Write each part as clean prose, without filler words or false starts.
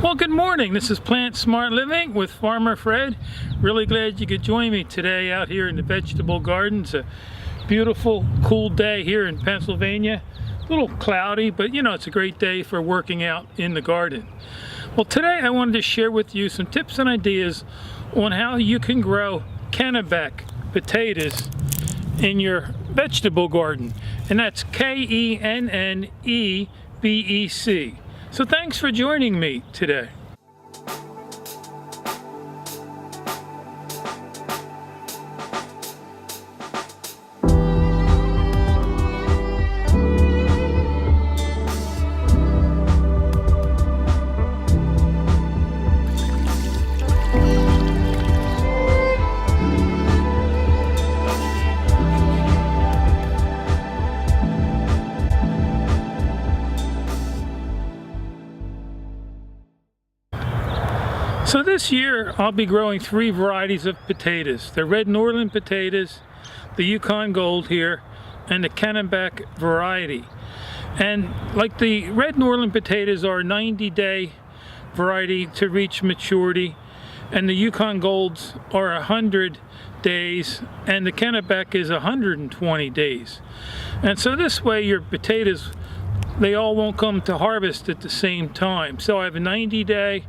Well, good morning. This is Plant Smart Living with Farmer Fred. Really glad you could join me today out here in the vegetable gardens. A beautiful, cool day here in Pennsylvania. A little cloudy, but you know, it's a great day for working out in the garden. Well, today I wanted to share with you some tips and ideas on how you can grow Kennebec potatoes in your vegetable garden. And that's Kennebec. So thanks for joining me today. So this year I'll be growing three varieties of potatoes. The red Norland potatoes, the Yukon Gold here, and the Kennebec variety. And like the red Norland potatoes are a 90-day variety to reach maturity, and the Yukon Golds are 100 days, and the Kennebec is 120 days. And so this way your potatoes, they all won't come to harvest at the same time. So I have a 90-day,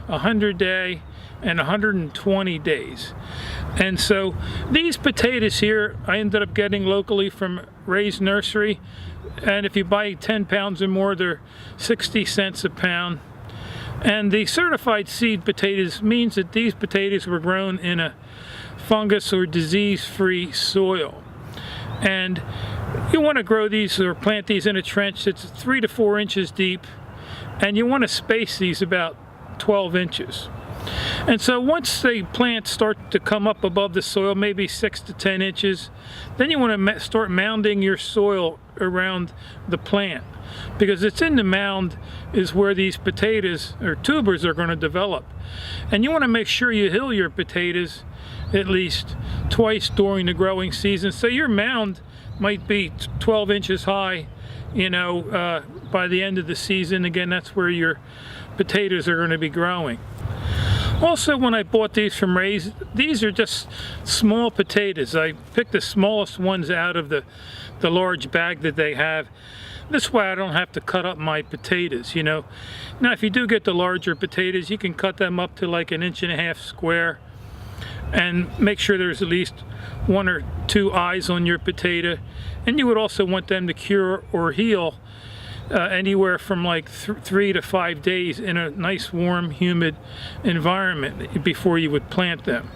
100-day, and 120 days. And so these potatoes here I ended up getting locally from Ray's Nursery, and if you buy 10 pounds or more, they're 60 cents a pound. And the certified seed potatoes means that these potatoes were grown in a fungus or disease-free soil. And you want to grow these or plant these in a trench that's 3 to 4 inches deep, and you want to space these about 12 inches. And so once the plants start to come up above the soil, maybe 6 to 10 inches, then you want to start mounding your soil around the plant, because it's in the mound is where these potatoes or tubers are going to develop. And you want to make sure you hill your potatoes at least twice during the growing season, so your mound might be 12 inches high, you know, by the end of the season. Again, that's where your potatoes are going to be growing. Also, when I bought these from Ray's, these are just small potatoes. I picked the smallest ones out of the large bag that they have. This way I don't have to cut up my potatoes, you know. Now if you do get the larger potatoes, you can cut them up to like 1.5 inches square, and make sure there's at least 1 or 2 eyes on your potato. And you would also want them to cure or heal anywhere from like 3 to 5 days in a nice warm humid environment before you would plant them.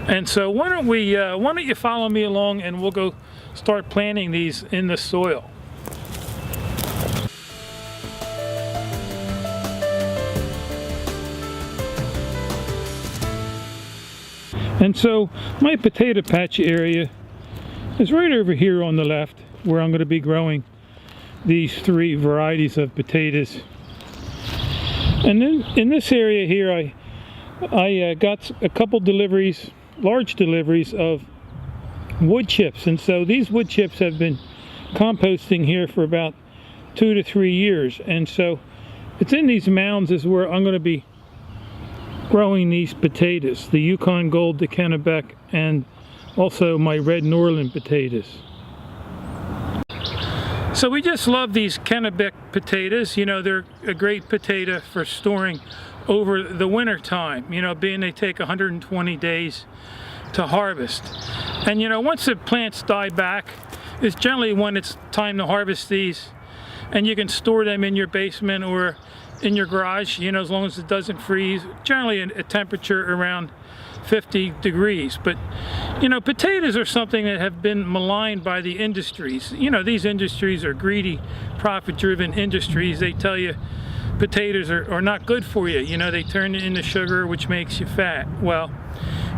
And so why don't you follow me along and we'll go start planting these in the soil. And so my potato patch area is right over here on the left, where I'm going to be growing these three varieties of potatoes. And then in this area here I got a couple deliveries, large deliveries of wood chips. And so these wood chips have been composting here for about 2 to 3 years. And so it's in these mounds is where I'm going to be growing these potatoes, the Yukon Gold, the Kennebec, and also my red Norland potatoes. So we just love these Kennebec potatoes. You know, they're a great potato for storing over the winter time, you know, being they take 120 days to harvest. And you know, once the plants die back is generally when it's time to harvest these, and you can store them in your basement or in your garage, you know, as long as it doesn't freeze, generally a temperature around 50 degrees. But you know, potatoes are something that have been maligned by the industries. You know, these industries are greedy, profit-driven industries. They tell you potatoes are not good for you. You know, they turn it into sugar, which makes you fat. Well,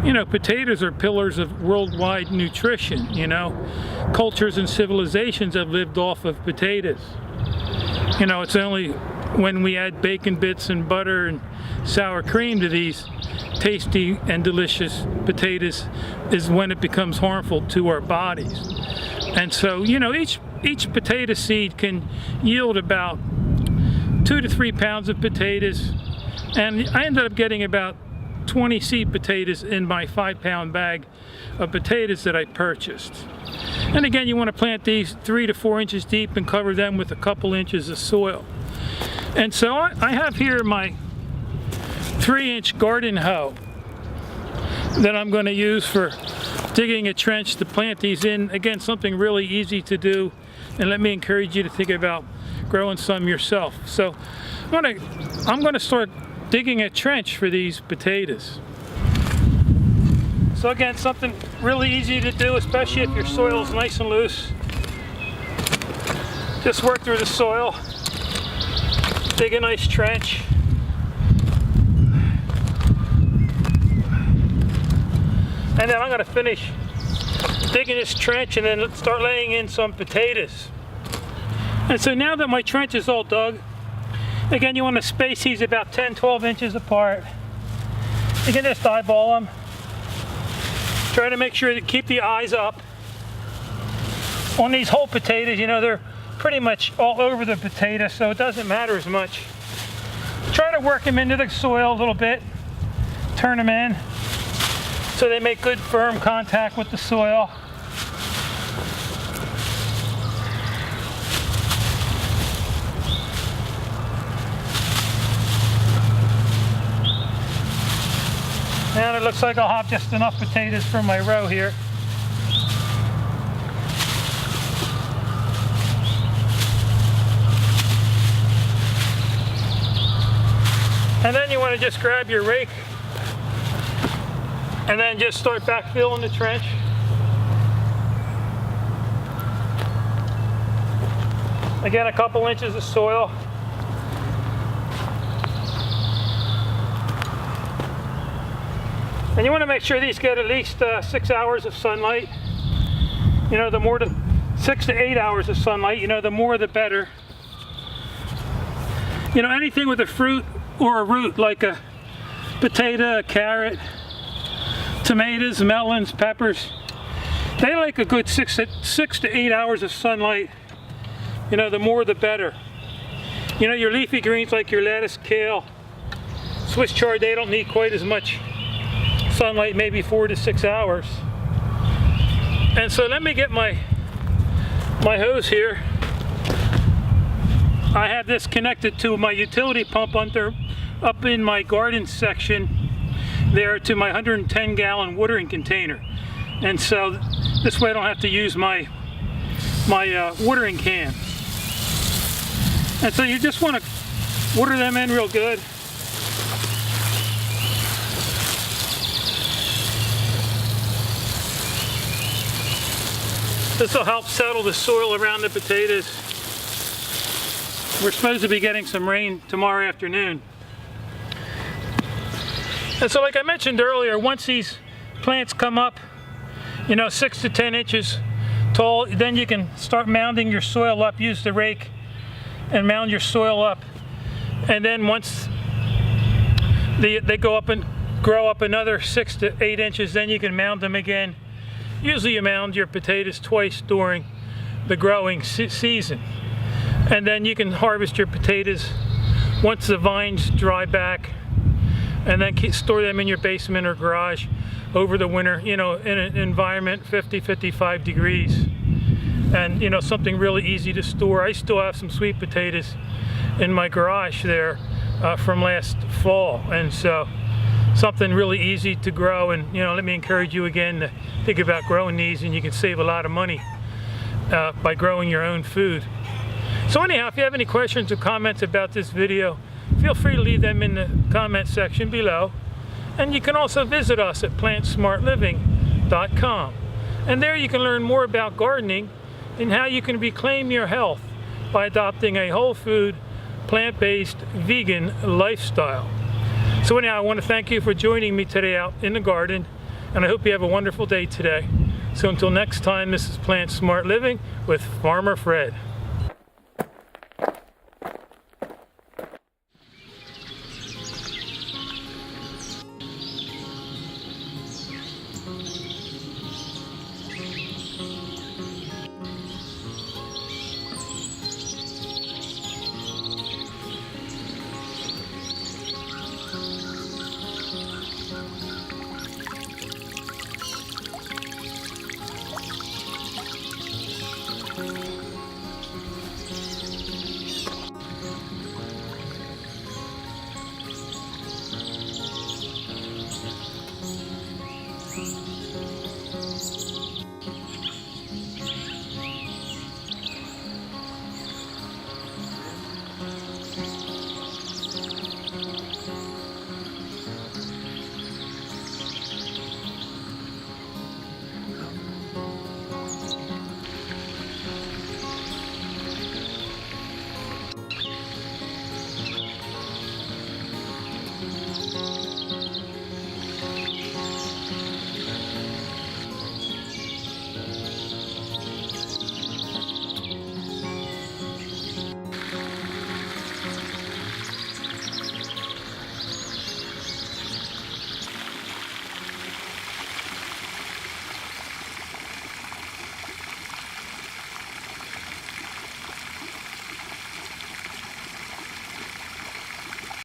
you know, potatoes are pillars of worldwide nutrition. You know, cultures and civilizations have lived off of potatoes. You know, it's only when we add bacon bits and butter and sour cream to these tasty and delicious potatoes is when it becomes harmful to our bodies. And so, you know, each potato seed can yield about 2 to 3 pounds of potatoes. And I ended up getting about 20 seed potatoes in my 5-pound bag of potatoes that I purchased. And again, you want to plant these 3 to 4 inches deep and cover them with a couple inches of soil. And so I have here my 3-inch garden hoe that I'm going to use for digging a trench to plant these in. Again, something really easy to do, and let me encourage you to think about growing some yourself. So I'm going to start digging a trench for these potatoes. So again, something really easy to do, especially if your soil is nice and loose. Just work through the soil, dig a nice trench. And then I'm going to finish digging this trench and then start laying in some potatoes. And so now that my trench is all dug, again, you want to space these about 10-12 inches apart. You can just eyeball them. Try to make sure to keep the eyes up. On these whole potatoes, you know, they're pretty much all over the potato, so it doesn't matter as much. Try to work them into the soil a little bit. Turn them in so they make good firm contact with the soil. And it looks like I'll have just enough potatoes for my row here. And then you want to just grab your rake and then just start backfilling the trench. Again, a couple inches of soil. And you want to make sure these get at least 6 hours of sunlight. You know, the more than 6 to 8 hours of sunlight, you know, the more the better. You know, anything with a fruit or a root, like a potato, a carrot, tomatoes, melons, peppers, they like a good 6 to 8 hours of sunlight. You know, the more the better. You know, your leafy greens like your lettuce, kale, Swiss chard, they don't need quite as much sunlight, maybe 4 to 6 hours. And so let me get my hose here. I have this connected to my utility pump up in my garden section there to my 110-gallon watering container. And so this way I don't have to use my watering can. And so you just want to water them in real good. This will help settle the soil around the potatoes. We're supposed to be getting some rain tomorrow afternoon. And so like I mentioned earlier, once these plants come up, you know, 6 to 10 inches tall, then you can start mounding your soil up. Use the rake and mound your soil up. And then once they go up and grow up another 6 to 8 inches, then you can mound them again. Usually you mound your potatoes twice during the growing season. And then you can harvest your potatoes once the vines dry back, and then store them in your basement or garage over the winter, you know, in an environment 50-55 degrees. And you know, something really easy to store. I still have some sweet potatoes in my garage there from last fall, and so something really easy to grow. And you know, let me encourage you again to think about growing these, and you can save a lot of money by growing your own food. So anyhow, if you have any questions or comments about this video, feel free to leave them in the comment section below. And you can also visit us at plantsmartliving.com. And there you can learn more about gardening and how you can reclaim your health by adopting a whole food, plant-based, vegan lifestyle. So anyhow, I want to thank you for joining me today out in the garden, and I hope you have a wonderful day today. So until next time, this is Plant Smart Living with Farmer Fred.